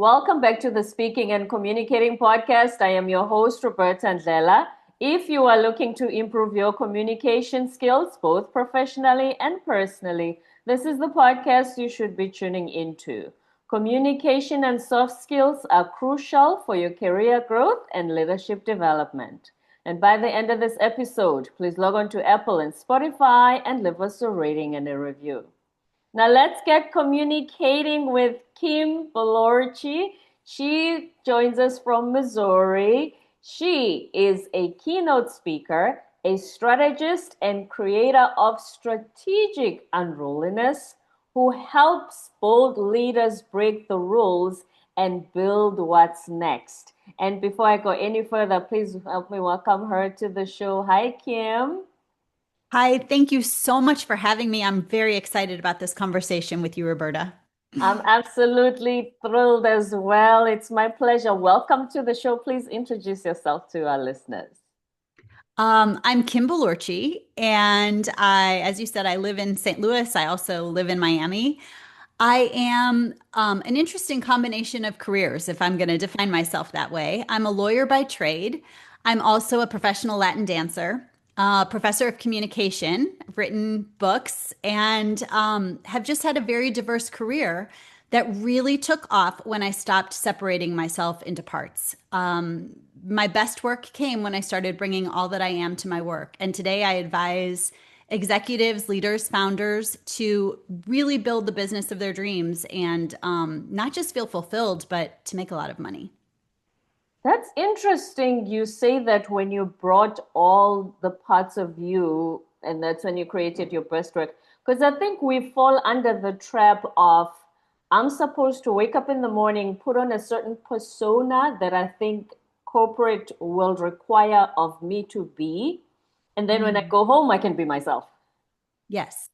Welcome back to the Speaking and Communicating podcast. I am your host, Roberta Ndlela. If you are looking to improve your communication skills, both professionally and personally, this is the podcast you should be tuning into. Communication and soft skills are crucial for your career growth and leadership development. And by the end of this episode, please log on to Apple and Spotify and leave us a rating and a review. Now let's get communicating with Kim Bourlotchi. She joins us from Missouri. She is a keynote speaker, a strategist, and creator of Strategic Unrulyness, who helps bold leaders break the rules and build what's next. And before I go any further, please help me welcome her to the show. Hi, Kim. Hi, thank you so much for having me. I'm very excited about this conversation with you, Roberta. I'm absolutely thrilled as well. It's my pleasure. Welcome to the show. Please introduce yourself to our listeners. I'm Kim Bourlotchi, and as you said, I live in St. Louis. I also live in Miami. I am an interesting combination of careers, if I'm going to define myself that way. I'm a lawyer by trade. I'm also a professional Latin dancer, professor of communication. I've written books, and have just had a very diverse career that really took off when I stopped separating myself into parts. My best work came when I started bringing all that I am to my work. And today I advise executives, leaders, founders to really build the business of their dreams and not just feel fulfilled, but to make a lot of money. That's interesting. You say that when you brought all the parts of you, and that's when you created your best work. Because I think we fall under the trap of I'm supposed to wake up in the morning, put on a certain persona that I think corporate will require of me to be. And then when I go home, I can be myself. Yes.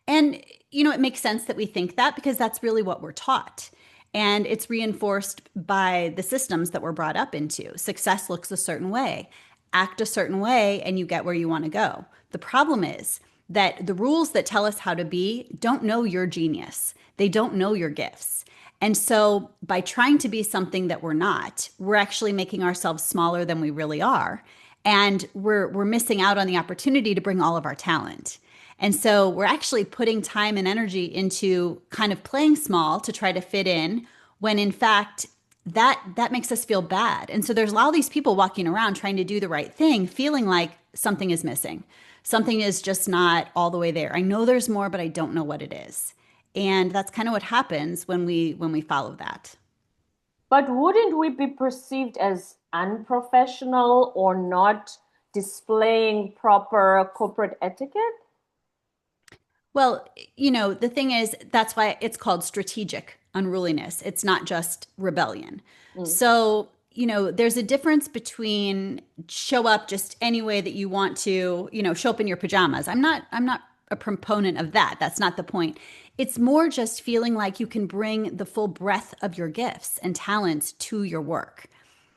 And, it makes sense that we think that because that's really what we're taught. And it's reinforced by the systems that we're brought up into. Success looks a certain way, act a certain way, and you get where you want to go. The problem is that the rules that tell us how to be don't know your genius. They don't know your gifts. And so by trying to be something that we're not, we're actually making ourselves smaller than we really are. And we're missing out on the opportunity to bring all of our talent. And so we're actually putting time and energy into kind of playing small to try to fit in when in fact that makes us feel bad. And so there's all these people walking around trying to do the right thing, feeling like something is missing. Something is just not all the way there. I know there's more, but I don't know what it is. And that's kind of what happens when we follow that. But wouldn't we be perceived as unprofessional or not displaying proper corporate etiquette? Well, the thing is, that's why it's called strategic unruliness. It's not just rebellion. Mm. So, there's a difference between show up just any way that you want to, show up in your pajamas. I'm not a proponent of that. That's not the point. It's more just feeling like you can bring the full breadth of your gifts and talents to your work.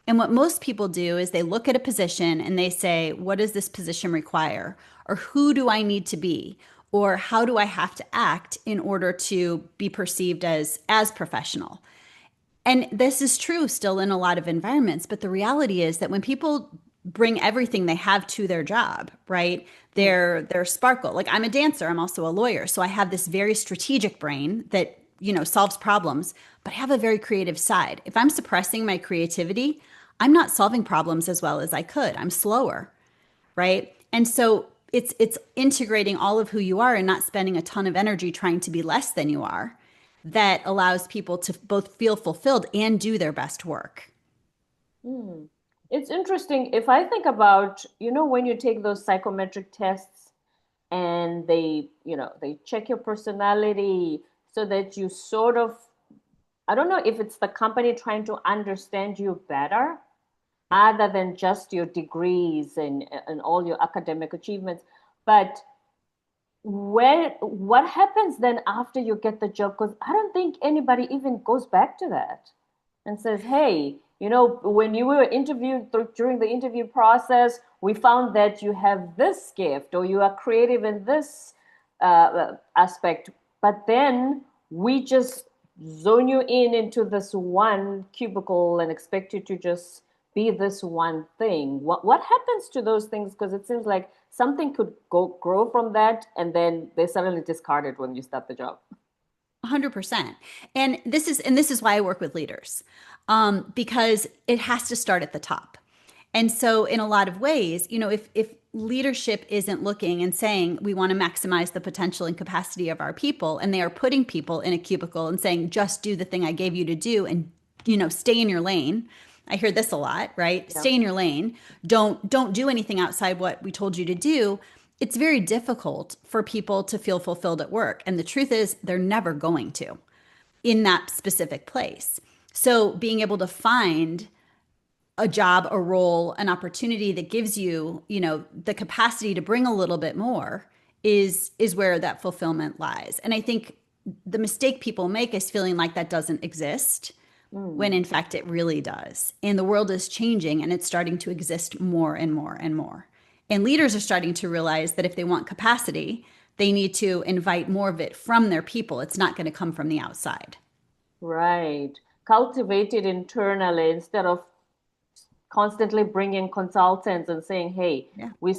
And what most people do is they look at a position and they say, what does this position require? Or who do I need to be? Or how do I have to act in order to be perceived as professional? And this is true still in a lot of environments. But the reality is that when people bring everything they have to their job, right? Their sparkle. Like I'm a dancer, I'm also a lawyer. So I have this very strategic brain that, solves problems, but I have a very creative side. If I'm suppressing my creativity, I'm not solving problems as well as I could. I'm slower, right? And so it's integrating all of who you are and not spending a ton of energy trying to be less than you are that allows people to both feel fulfilled and do their best work. Hmm. It's interesting. If I think about, when you take those psychometric tests and they check your personality so that you sort of, I don't know if it's the company trying to understand you better other than just your degrees and all your academic achievements. But what happens then after you get the job? Because I don't think anybody even goes back to that and says, hey, when you were interviewed during the interview process, we found that you have this gift or you are creative in this aspect. But then we just zone you in into this one cubicle and expect you to just be this one thing. What happens to those things? Because it seems like something could grow from that, and then they suddenly discard it when you start the job. 100%. And this is why I work with leaders, because it has to start at the top. And so, in a lot of ways, if leadership isn't looking and saying we want to maximize the potential and capacity of our people, and they are putting people in a cubicle and saying just do the thing I gave you to do, and stay in your lane. I hear this a lot, right? Yeah. Stay in your lane. Don't do anything outside what we told you to do. It's very difficult for people to feel fulfilled at work. And the truth is, they're never going to in that specific place. So being able to find a job, a role, an opportunity that gives you, the capacity to bring a little bit more is where that fulfillment lies. And I think the mistake people make is feeling like that doesn't exist when Mm. in fact it really does. And the world is changing and it's starting to exist more and more and more. And leaders are starting to realize that if they want capacity, they need to invite more of it from their people. It's not going to come from the outside. Right. Cultivate it internally instead of constantly bringing consultants and saying, "Hey, Yeah. we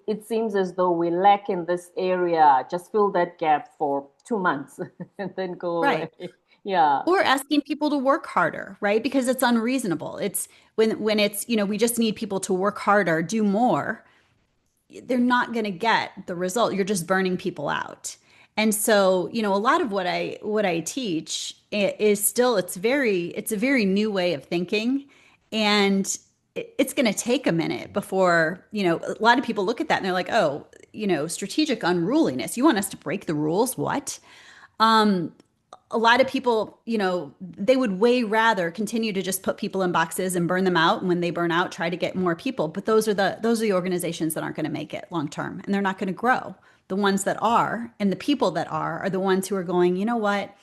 it seems as though we lack in this area. Just fill that gap for 2 months and then go away." Right. Yeah. Or asking people to work harder, right? Because it's unreasonable. It's when it's, we just need people to work harder, do more, they're not going to get the result. You're just burning people out. And so, a lot of what I teach is still it's a very new way of thinking, and it's going to take a minute before, a lot of people look at that and they're like, "Oh, strategic unruliness. You want us to break the rules? What?" A lot of people, they would way rather continue to just put people in boxes and burn them out. And when they burn out, try to get more people. But those are the organizations that aren't going to make it long term, and they're not going to grow. The ones that are, and the people that are the ones who are going, you know what?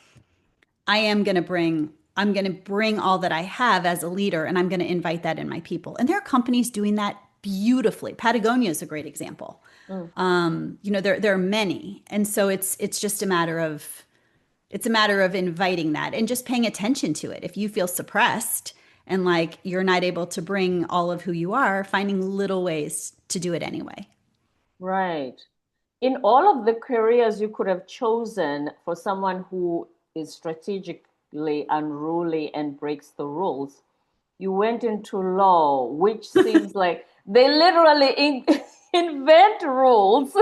I'm going to bring all that I have as a leader, and I'm going to invite that in my people. And there are companies doing that beautifully. Patagonia is a great example. Mm. There are many, and so it's just a matter of inviting that and just paying attention to it. If you feel suppressed and like you're not able to bring all of who you are, finding little ways to do it anyway. Right. In all of the careers you could have chosen for someone who is strategically unruly and breaks the rules, you went into law, which seems like they literally invent rules.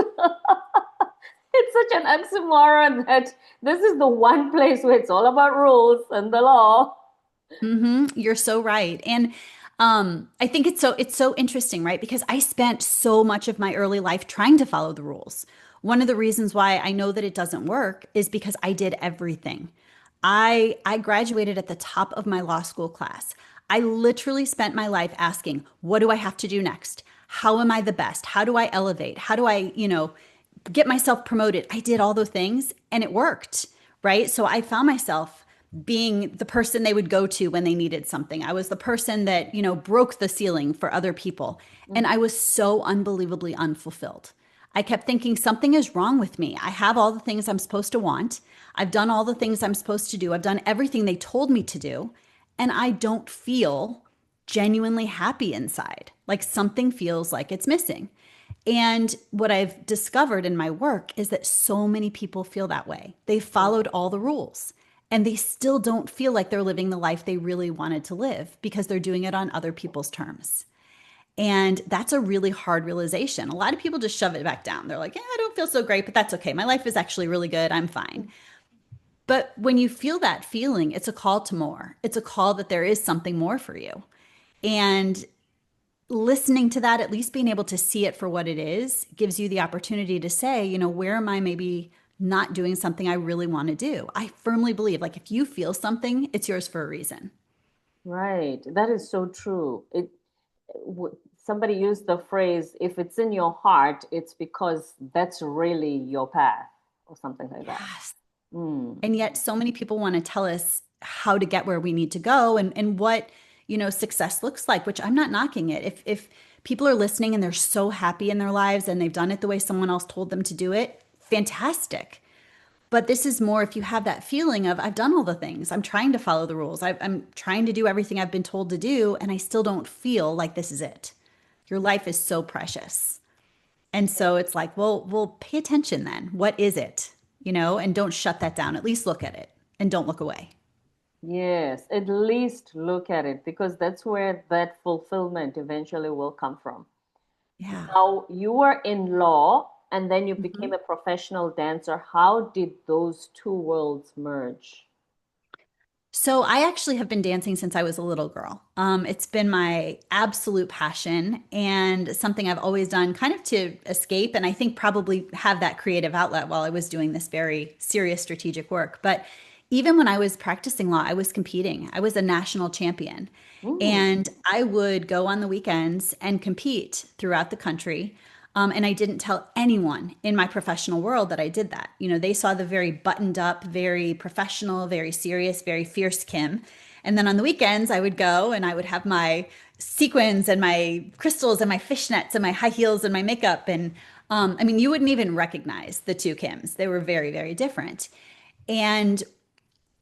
It's such an oxymoron that this is the one place where it's all about rules and the law. You're so right. And I think it's so interesting, right? Because I spent so much of my early life trying to follow the rules. One of the reasons why I know that it doesn't work is because I did everything. I graduated at the top of my law school class. I literally spent my life asking, what do I have to do next? How am I the best? How do I elevate? How do I, get myself promoted? I did all those things and it worked, right? So I found myself being the person they would go to when they needed something. I was the person that, broke the ceiling for other people. And I was so unbelievably unfulfilled. I kept thinking something is wrong with me. I have all the things I'm supposed to want. I've done all the things I'm supposed to do. I've done everything they told me to do. And I don't feel genuinely happy inside. Like something feels like it's missing. And what I've discovered in my work is that so many people feel that way. They followed all the rules and they still don't feel like they're living the life they really wanted to live because they're doing it on other people's terms. And that's a really hard realization. A lot of people just shove it back down. They're like, yeah, I don't feel so great, but that's okay. My life is actually really good. I'm fine. But when you feel that feeling, it's a call to more. It's a call that there is something more for you. And listening to that, at least being able to see it for what it is, gives you the opportunity to say, where am I maybe not doing something I really want to do? I firmly believe, like, if you feel something, it's yours for a reason. Right. That is so true. Somebody used the phrase, if it's in your heart, it's because that's really your path or something like that. Yes. Mm. And yet so many people want to tell us how to get where we need to go and what, success looks like, which I'm not knocking it. If people are listening and they're so happy in their lives and they've done it the way someone else told them to do it, fantastic. But this is more if you have that feeling of, I've done all the things, I'm trying to follow the rules, I'm trying to do everything I've been told to do, and I still don't feel like this is it. Your life is so precious. And so it's like, well, pay attention then. What is it? And don't shut that down. At least look at it and don't look away. Yes, at least look at it because that's where that fulfillment eventually will come from. Yeah. Now, you were in law and then you Mhm. became a professional dancer. How did those two worlds merge? So I actually have been dancing since I was a little girl. It's been my absolute passion and something I've always done kind of to escape and I think probably have that creative outlet while I was doing this very serious strategic work. But even when I was practicing law, I was competing. I was a national champion. Mm, And I would go on the weekends and compete throughout the country. And I didn't tell anyone in my professional world that I did that. They saw the very buttoned up, very professional, very serious, very fierce Kim. And then on the weekends, I would go and I would have my sequins and my crystals and my fishnets and my high heels and my makeup. And I mean, you wouldn't even recognize the two Kims. They were very, very different. And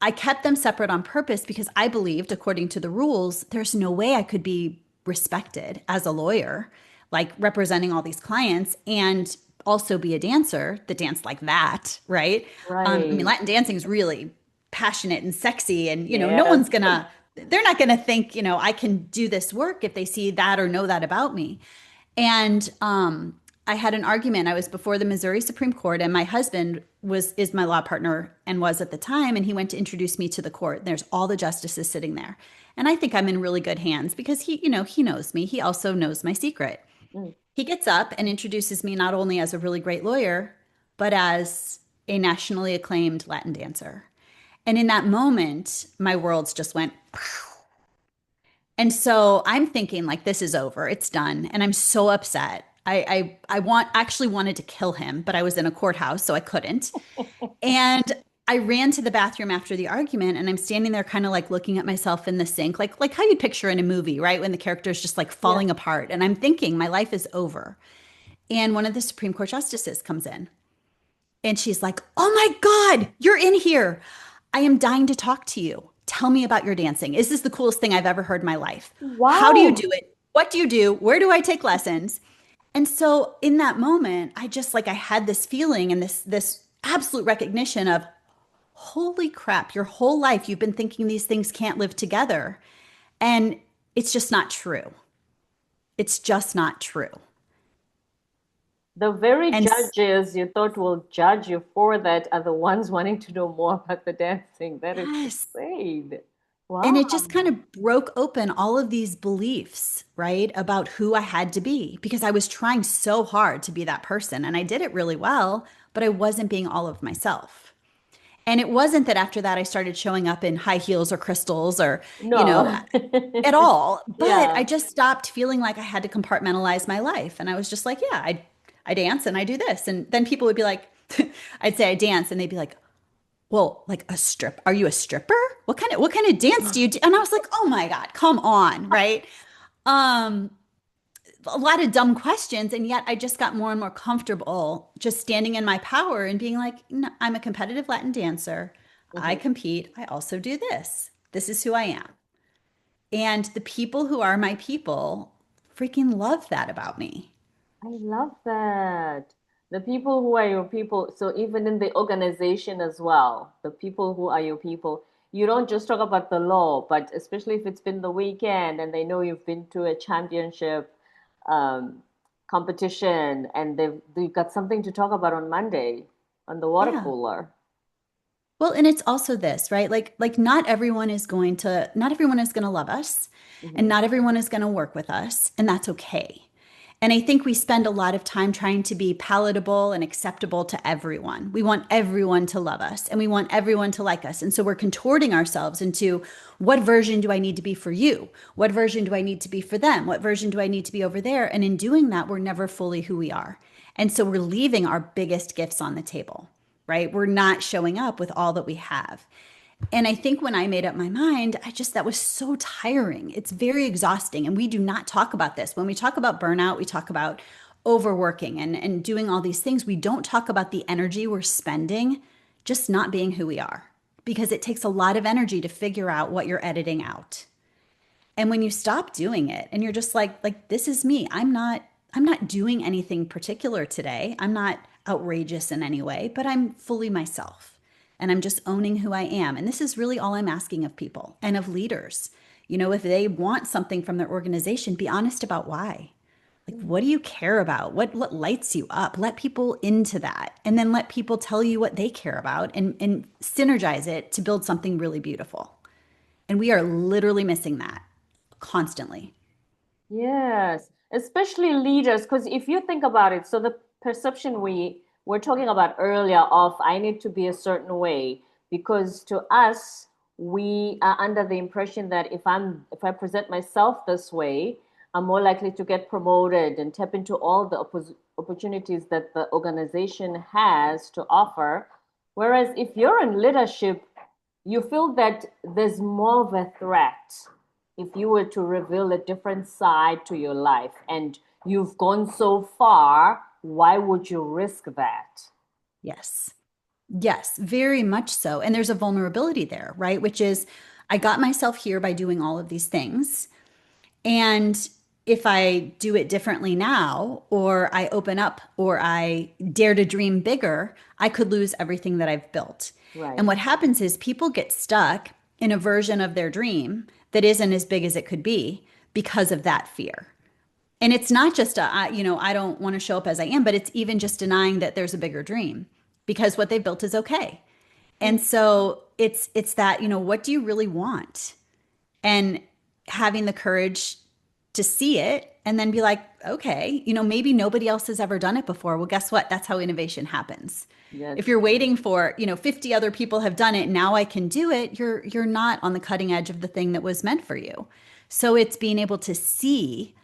I kept them separate on purpose because I believed, according to the rules, there's no way I could be respected as a lawyer, like representing all these clients and also be a dancer that danced like that, right? I mean, right. Latin dancing is really passionate and sexy, and no Yes. one's gonna, they're not gonna think, I can do this work if they see that or know that about me. And I had an argument. I was before the Missouri Supreme Court, and my husband is my law partner and was at the time, and he went to introduce me to the court. There's all the justices sitting there, and I think I'm in really good hands because he knows me. He also knows my secret. Mm. He gets up and introduces me not only as a really great lawyer, but as a nationally acclaimed Latin dancer. And in that moment, my worlds just went. And so I'm thinking like this is over, it's done, and I'm so upset. I actually wanted to kill him, but I was in a courthouse, so I couldn't. And I ran to the bathroom after the argument, and I'm standing there, kind of like looking at myself in the sink, like how you'd picture in a movie, right? When the character is just like Yeah. falling apart, and I'm thinking my life is over. And one of the Supreme Court justices comes in, and she's like, "Oh my God, you're in here! I am dying to talk to you. Tell me about your dancing. Is this the coolest thing I've ever heard in my life? How do you Wow. do it? What do you do? Where do I take lessons?" And so in that moment, I just like I had this feeling and this absolute recognition of holy crap, your whole life you've been thinking these things can't live together. And it's just not true. It's just not true. The very And judges you thought will judge you for that are the ones wanting to know more about the dancing. That is yes. insane. And Wow. it just kind of broke open all of these beliefs, right, about who I had to be because I was trying so hard to be that person and I did it really well, but I wasn't being all of myself. And it wasn't that after that I started showing up in high heels or crystals or, you know, No. at all, but I Yeah. just stopped feeling like I had to compartmentalize my life. And I was just like, yeah, I dance and I do this. And then people would be like, I'd say I dance and they'd be like, well, like a strip. Are you a stripper? What kind of dance do you do? And I was like, oh my God, come on, right? Um, a lot of dumb questions, and yet I just got more and more comfortable just standing in my power and being like, no, I'm a competitive Latin dancer. I Mhm. compete. I also do this. This is who I am. And the people who are my people freaking love that about me. I love that. The people who are your people, so even in the organization as well, the people who are your people, you don't just talk about the law, but especially if it's been the weekend and they know you've been to a championship um, competition and they've got something to talk about on Monday on the water Yeah. cooler. Well, and it's also this, right? Like not everyone is going to love us and Mhm. not everyone is going to work with us, and that's okay. And I think we spend a lot of time trying to be palatable and acceptable to everyone. We want everyone to love us and we want everyone to like us. And so we're contorting ourselves into what version do I need to be for you? What version do I need to be for them? What version do I need to be over there? And in doing that, we're never fully who we are. And so we're leaving our biggest gifts on the table, right? We're not showing up with all that we have. And I think when I made up my mind, that was so tiring. It's very exhausting. And we do not talk about this. When we talk about burnout, we talk about overworking and doing all these things. We don't talk about the energy we're spending just not being who we are, because it takes a lot of energy to figure out what you're editing out. And when you stop doing it and you're just like this is me. I'm not doing anything particular today. I'm not outrageous in any way, but I'm fully myself. And I'm just owning who I am. And this is really all I'm asking of people and of leaders. If they want something from their organization, be honest about why. Like, what do you care about? What lights you up? Let people into that. And then let people tell you what they care about and synergize it to build something really beautiful. And we are literally missing that constantly. Yes, especially leaders, because if you think about it, so the perception we were talking about earlier of I need to be a certain way, because to us, we are under the impression that if I present myself this way, I'm more likely to get promoted and tap into all the opportunities that the organization has to offer. Whereas if you're in leadership, you feel that there's more of a threat if you were to reveal a different side to your life and you've gone so far, why would you risk that? Yes. Yes, very much so. And there's a vulnerability there, right? Which is, I got myself here by doing all of these things. And if I do it differently now, or I open up, or I dare to dream bigger, I could lose everything that I've built. Right. And what happens is people get stuck in a version of their dream that isn't as big as it could be because of that fear. And it's not just I don't want to show up as I am, but it's even just denying that there's a bigger dream because what they've built is okay. And so it's that, what do you really want? And having the courage to see it and then be like, okay, maybe nobody else has ever done it before. Well, guess what? That's how innovation happens. Yes. If you're waiting for, 50 other people have done it, now I can do it, you're not on the cutting edge of the thing that was meant for you. So it's being able to see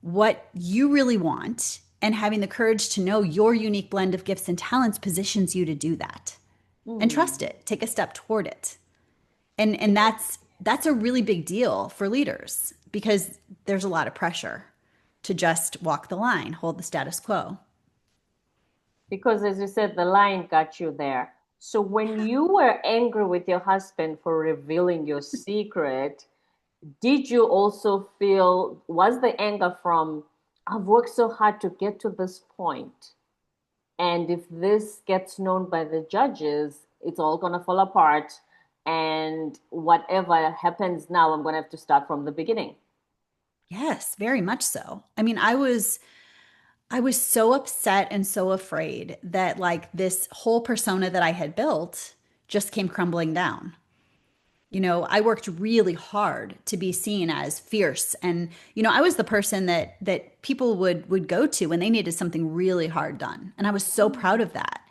what you really want and having the courage to know your unique blend of gifts and talents positions you to do that. And trust it. Take a step toward it. And that's a really big deal for leaders because there's a lot of pressure to just walk the line, hold the status quo. Because as you said, the line got you there. So when you were angry with your husband for revealing your secret, did you also feel, was the anger from, I've worked so hard to get to this point, and if this gets known by the judges, it's all going to fall apart, and whatever happens now, I'm going to have to start from the beginning. Yes, very much so. I mean, I was so upset and so afraid that like this whole persona that I had built just came crumbling down. I worked really hard to be seen as fierce. And, I was the person that people would go to when they needed something really hard done. And I was so proud of that.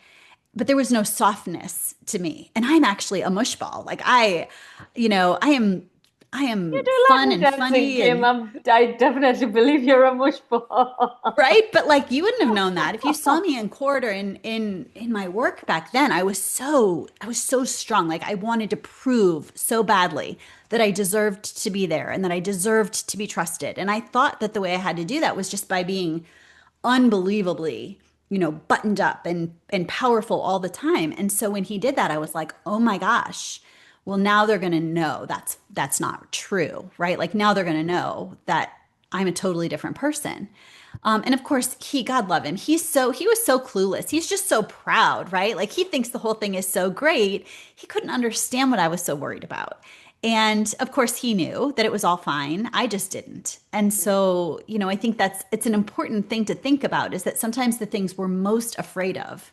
But there was no softness to me. And I'm actually a mushball. Like I am You do fun lap and dancing, funny Kim. and I definitely believe you're a mush ball. right. But like you wouldn't have known that if you saw me in quarter in my work back then. I was so strong. Like I wanted to prove so badly that I deserved to be there and that I deserved to be trusted. And I thought that the way I had to do that was just by being unbelievably, buttoned up and powerful all the time. And so when he did that, I was like, oh my gosh. Well, now they're going to know that's not true, right? Like now they're going to know that I'm a totally different person. And of course, God love him. He was so clueless. He's just so proud, right? Like he thinks the whole thing is so great. He couldn't understand what I was so worried about. And of course, he knew that it was all fine. I just didn't. And so, I think it's an important thing to think about is that sometimes the things we're most afraid of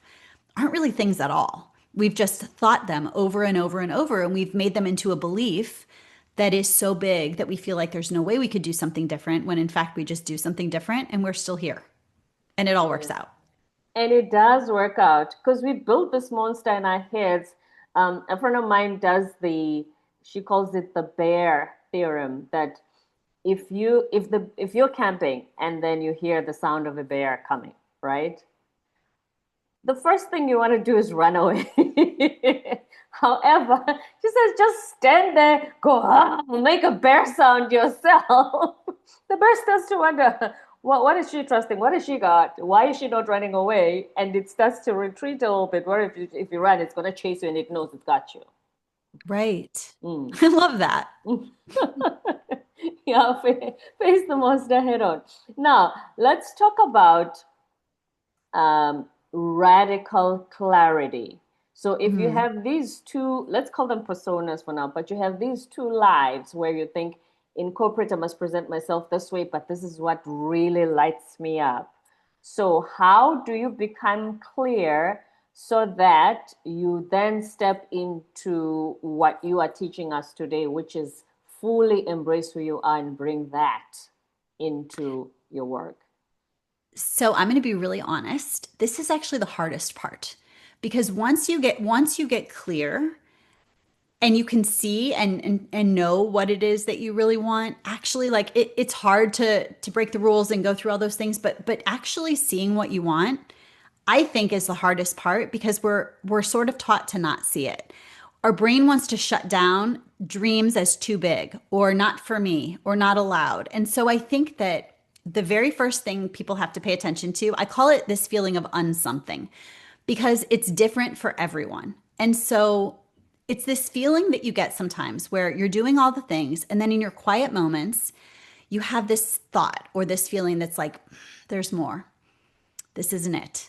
aren't really things at all. We've just thought them over and over and over, and we've made them into a belief that is so big that we feel like there's no way we could do something different when in fact we just do something different and we're still here and it all works out. And it does work out because we built this monster in our heads. A friend of mine she calls it the bear theorem, that if you're camping and then you hear the sound of a bear coming, right? The first thing you want to do is run away. However, she says just stand there, go, make a bear sound yourself. The bear starts to wonder, what is she trusting? What has she got? Why is she not running away? And it starts to retreat a little bit. Where if you run, it's going to chase you and it knows it's got you. Right. Mm. I love that. Yeah, face the monster head on. Now, let's talk about radical clarity. So if you Mm. have these two, let's call them personas for now, but you have these two lives where you think in corporate, I must present myself this way, but this is what really lights me up. So how do you become clear so that you then step into what you are teaching us today, which is fully embrace who you are and bring that into your work? So I'm going to be really honest. This is actually the hardest part because once you get clear and you can see and know what it is that you really want, actually like it's hard to break the rules and go through all those things, but actually seeing what you want, I think is the hardest part because we're sort of taught to not see it. Our brain wants to shut down dreams as too big or not for me or not allowed. And so I think that the very first thing people have to pay attention to, I call it this feeling of unsomething because it's different for everyone. And so it's this feeling that you get sometimes where you're doing all the things and then in your quiet moments, you have this thought or this feeling that's like, there's more. This isn't it.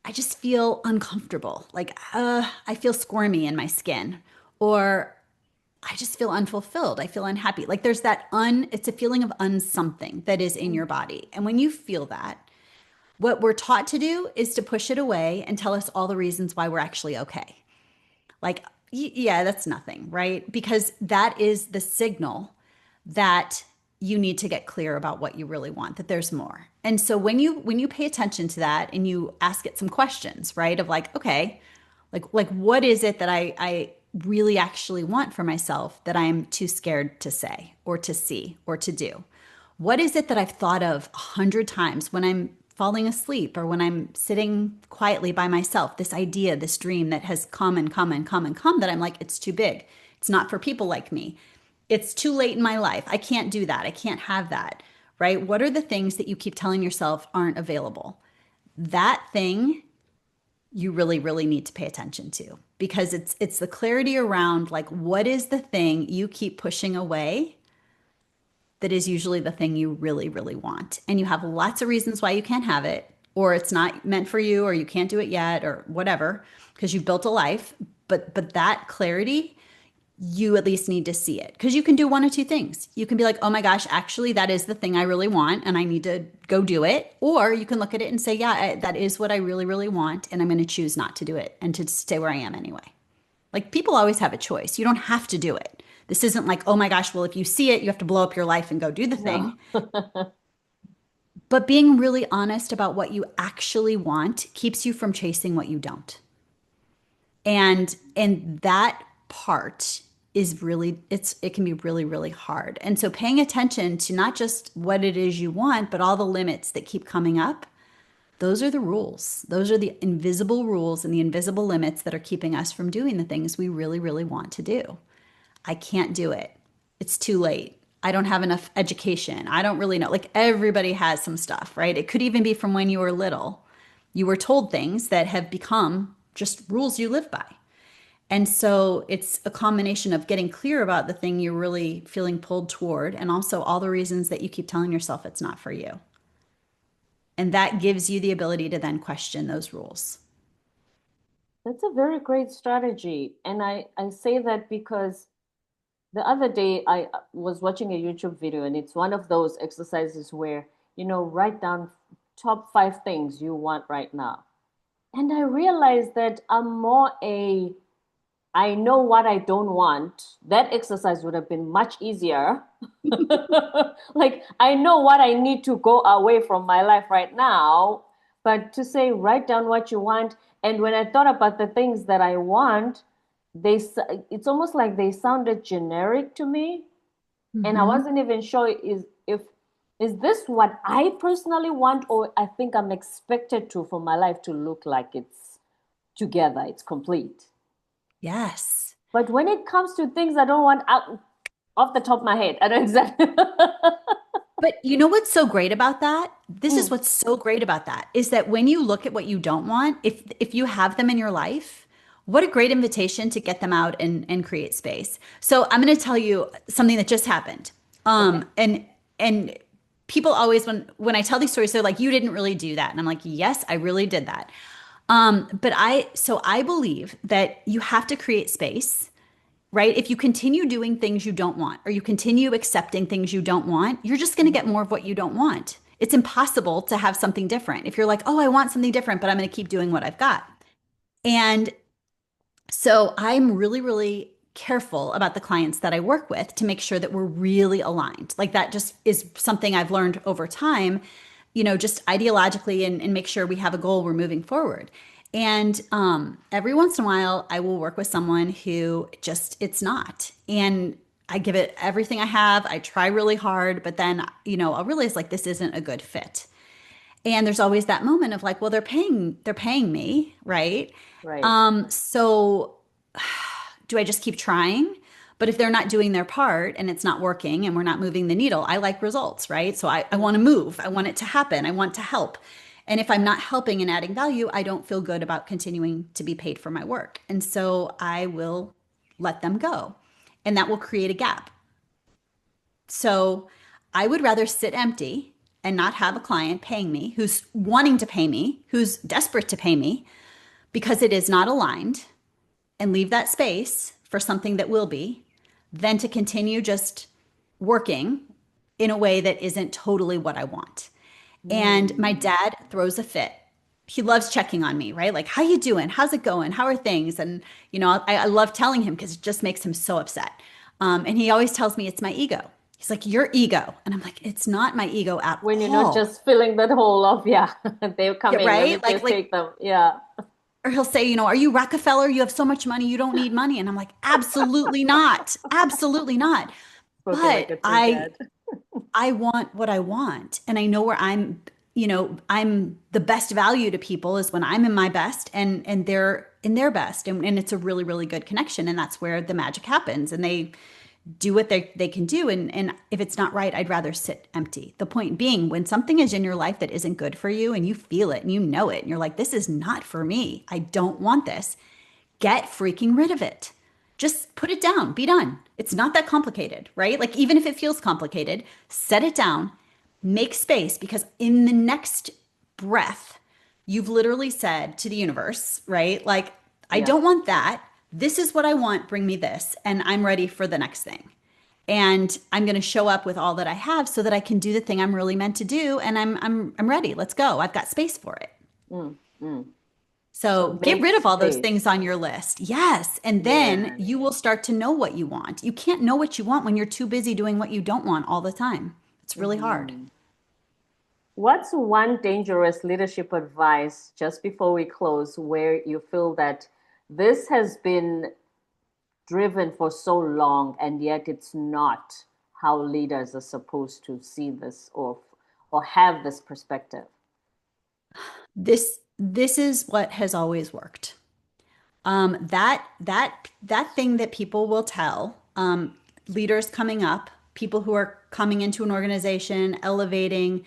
I just feel uncomfortable. Like, I feel squirmy in my skin, or I just feel unfulfilled. I feel unhappy. Like there's it's a feeling of unsomething that is in your body. And when you feel that, what we're taught to do is to push it away and tell us all the reasons why we're actually okay. Like, yeah, that's nothing, right? Because that is the signal that you need to get clear about what you really want, that there's more. And so when you pay attention to that and you ask it some questions, right? Of like, okay, like what is it that I really actually want for myself that I'm too scared to say or to see or to do? What is it that I've thought of 100 times when I'm falling asleep or when I'm sitting quietly by myself? This idea, this dream that has come and come and come and come that I'm like, it's too big. It's not for people like me. It's too late in my life. I can't do that. I can't have that. Right? What are the things that you keep telling yourself aren't available? That thing you really really need to pay attention to because it's the clarity around like what is the thing you keep pushing away that is usually the thing you really, really want. And you have lots of reasons why you can't have it, or it's not meant for you, or you can't do it yet, or whatever, because you've built a life. But that clarity, you at least need to see it. Because you can do one of two things. You can be like, oh my gosh, actually, that is the thing I really want, and I need to go do it. Or you can look at it and say, yeah, that is what I really, really want, and I'm going to choose not to do it and to stay where I am anyway. Like people always have a choice. You don't have to do it. This isn't like, oh my gosh, well, if you see it, you have to blow up your life and go do the No. thing. But being really honest about what you actually want keeps you from chasing what you don't. And that part is really it can be really really hard. And so paying attention to not just what it is you want, but all the limits that keep coming up, those are the rules. Those are the invisible rules and the invisible limits that are keeping us from doing the things we really really want to do. I can't do it. It's too late. I don't have enough education. I don't really know. Like everybody has some stuff, right? It could even be from when you were little. You were told things that have become just rules you live by. And so it's a combination of getting clear about the thing you're really feeling pulled toward and also all the reasons that you keep telling yourself it's not for you. And that gives you the ability to then question those rules. That's a very great strategy. And I say that because the other day I was watching a YouTube video and it's one of those exercises where, write down top 5 things you want right now. And I realized that I'm more I know what I don't want. That exercise would have been much easier. Like, I know what I need to go away from my life right now, but to say, write down what you want. And when I thought about the things that I want, it's almost like they sounded generic to me. And I Mm-hmm. wasn't even sure is this what I personally want, or I think I'm expected to for my life to look like it's together, it's complete. Yes. But when it comes to things I don't want out off the top of my head, I don't exactly. But you know what's so great about that? This is what's so great about that is that when you look at what you don't want, if you have them in your life, what a great invitation to get them out and create space. So I'm going to tell you something that just happened. Okay. And people always when I tell these stories, they're like, you didn't really do that. And I'm like, yes, I really did that. But I believe that you have to create space, right? If you continue doing things you don't want, or you continue accepting things you don't want, you're just going to get more of what you don't want. It's impossible to have something different. If you're like, oh, I want something different, but I'm going to keep doing what I've got. And so I'm really, really careful about the clients that I work with to make sure that we're really aligned. Like that just is something I've learned over time, just ideologically and make sure we have a goal we're moving forward. And every once in a while, I will work with someone who just, it's not. And I give it everything I have. I try really hard, but then, I'll realize like this isn't a good fit. And there's always that moment of like, well, they're paying me, right? Right. So do I just keep trying? But if they're not doing their part and it's not working and we're not moving the needle, I like results, right? So I want to move. I want it to happen. I want to help. And if I'm not helping and adding value, I don't feel good about continuing to be paid for my work. And so I will let them go. And that will create a gap. So I would rather sit empty and not have a client paying me who's wanting to pay me, who's desperate to pay me because it is not aligned, and leave that space for something that will be, than to continue just working in a way that isn't totally what I want. And my dad throws a fit. He loves checking on me, right? Like, how you doing? How's it going? How are things? And, I love telling him because it just makes him so upset. And he always tells me it's my ego. He's like, your ego. And I'm like, it's not my ego at When you're not all. just filling that hole of, yeah, they come Yeah, in, let me right? Like, just like, take them. Yeah. or he'll say, are you Rockefeller? You have so much money, you don't need money. And I'm like, absolutely not. Absolutely not. Spoken like But a true I dad. I want what I want. And I know where I'm the best value to people is when I'm in my best and they're in their best. And it's a really, really good connection. And that's where the magic happens. And they do what they can do. And if it's not right, I'd rather sit empty. The point being, when something is in your life that isn't good for you and you feel it and you know it, and you're like, this is not for me. I don't want this. Get freaking rid of it. Just put it down, be done. It's not that complicated, right? Like, even if it feels complicated, set it down, make space, because in the next breath, you've literally said to the universe, right? Like, I Yeah. don't want that. This is what I want. Bring me this. And I'm ready for the next thing. And I'm going to show up with all that I have so that I can do the thing I'm really meant to do. And I'm ready. Let's go. I've got space for it. Mm, mm. So So get make rid of all those space. things on your list. Yes. And then Yeah. you will start to know what you want. You can't know what you want when you're too busy doing what you don't want all the time. It's really hard. Mhm. What's one dangerous leadership advice just before we close where you feel that this has been driven for so long and yet it's not how leaders are supposed to see this or have this perspective? This is what has always worked. That thing that people will tell leaders coming up, people who are coming into an organization, elevating,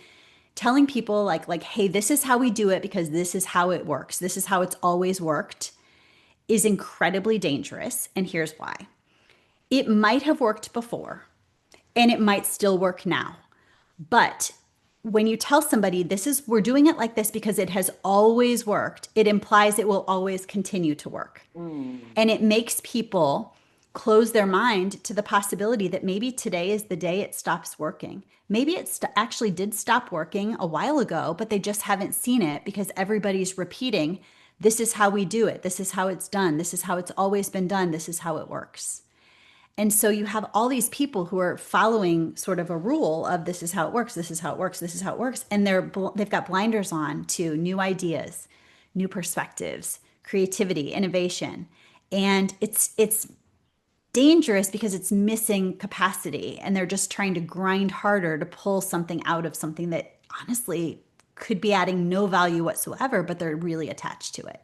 telling people like, hey, this is how we do it because this is how it works. This is how it's always worked, is incredibly dangerous. And here's why. It might have worked before and it might still work now. But when you tell somebody we're doing it like this because it has always worked, it implies it will always continue to work. Mm, And it makes people close their mind to the possibility that maybe today is the day it stops working. Maybe it actually did stop working a while ago, but they just haven't seen it because everybody's repeating, this is how we do it. This is how it's done. This is how it's always been done. This is how it works. And so you have all these people who are following sort of a rule of this is how it works, this is how it works, this is how it works, and they've got blinders on to new ideas, new perspectives, creativity, innovation. And it's dangerous because it's missing capacity and they're just trying to grind harder to pull something out of something that honestly could be adding no value whatsoever, but they're really attached to it.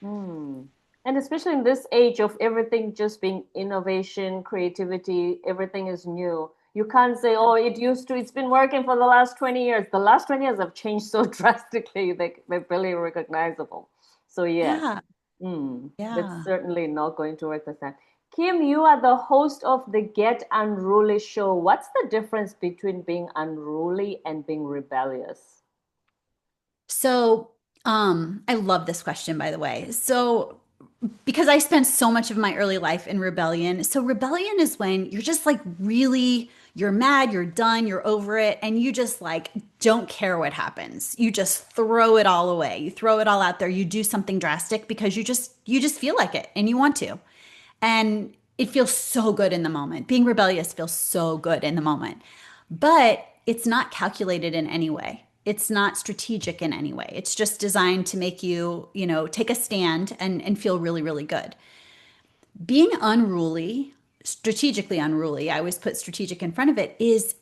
mm. And especially in this age of everything just being innovation, creativity, everything is new. You can't say, oh, it's been working for the last 20 years. The last 20 years have changed so drastically, they're barely recognizable. So yes, Yeah. it's Yeah. certainly not going to work the same. Kim, you are the host of the Get Unruly show. What's the difference between being unruly and being rebellious? So, I love this question, by the way. So, because I spent so much of my early life in rebellion. So, rebellion is when you're just like really, you're mad, you're done, you're over it, and you just like don't care what happens. You just throw it all away. You throw it all out there. You do something drastic because you just feel like it and you want to. And it feels so good in the moment. Being rebellious feels so good in the moment. But it's not calculated in any way. It's not strategic in any way. It's just designed to make you, take a stand and feel really, really good. Being unruly, strategically unruly, I always put strategic in front of it, is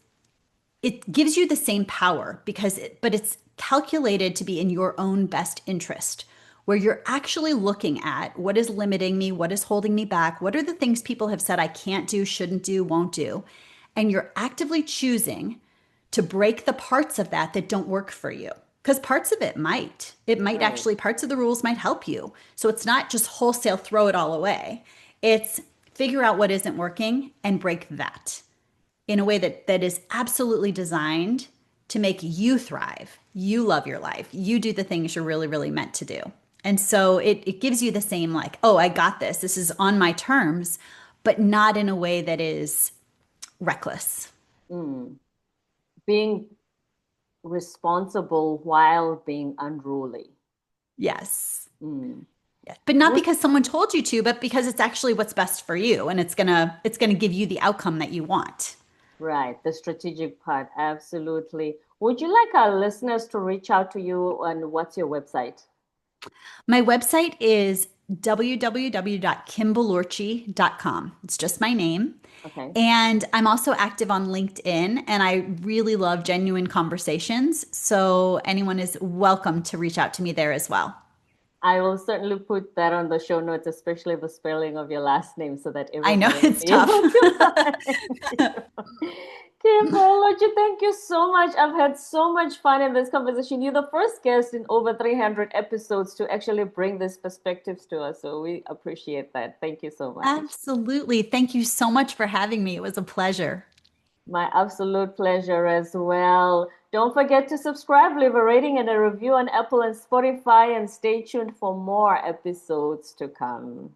it gives you the same power but it's calculated to be in your own best interest, where you're actually looking at what is limiting me, what is holding me back, what are the things people have said I can't do, shouldn't do, won't do, and you're actively choosing to break the parts of that that don't work for you. Because parts of it might Right. actually, parts of the rules might help you. So it's not just wholesale throw it all away. It's figure out what isn't working and break that in a way that is absolutely designed to make you thrive. You love your life. You do the things you're really, really meant to do. And so it gives you the same, like, oh, I got this. This is on my terms, but not in a way that is reckless. Mm. Being responsible while being unruly. Yes. Mm. Yes. But not Would because someone told you to, but because it's actually what's best for you and it's gonna give you the outcome that you want. Right, the strategic part, absolutely. Would you like our listeners to reach out to you, and what's your website? My website is www.kimbourlotchi.com. It's just my name. Okay. And I'm also active on LinkedIn, and I really love genuine conversations. So anyone is welcome to reach out to me there as well. I will certainly put that on the show notes, especially the spelling of your last name, so that I know everybody will it's be tough. able to find you. Kim Bourlotchi, thank you so much. I've had so much fun in this conversation. You're the first guest in over 300 episodes to actually bring these perspectives to us. So we appreciate that. Thank you so much. Absolutely. Thank you so much for having me. It was a pleasure. My absolute pleasure as well. Don't forget to subscribe, leave a rating and a review on Apple and Spotify, and stay tuned for more episodes to come.